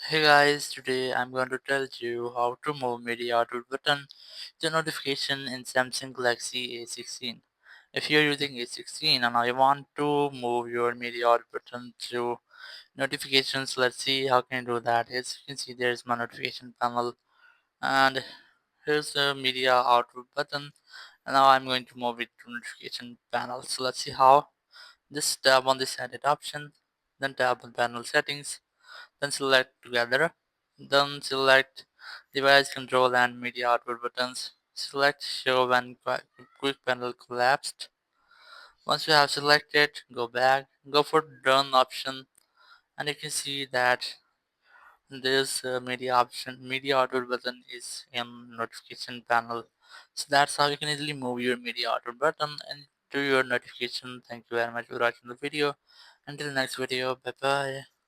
Hey guys, today I'm going to tell you how to move media output button to notification in Samsung Galaxy A16. If you're using A16 and I want to move your media output button to notifications, let's see how can you do that. As you can see, there's my notification panel and here's the media output button. And now I'm going to move it to notification panel. So let's see how. Just tap on this edit option, then tap on panel settings, then select together. Then select device control and media output buttons. Select show when quick panel collapsed. Once you have selected, go back, go for done option, and you can see that this media output button is in notification panel. So that's how you can easily move your media output button into your notification. Thank you very much for watching the video. Until next video, bye bye.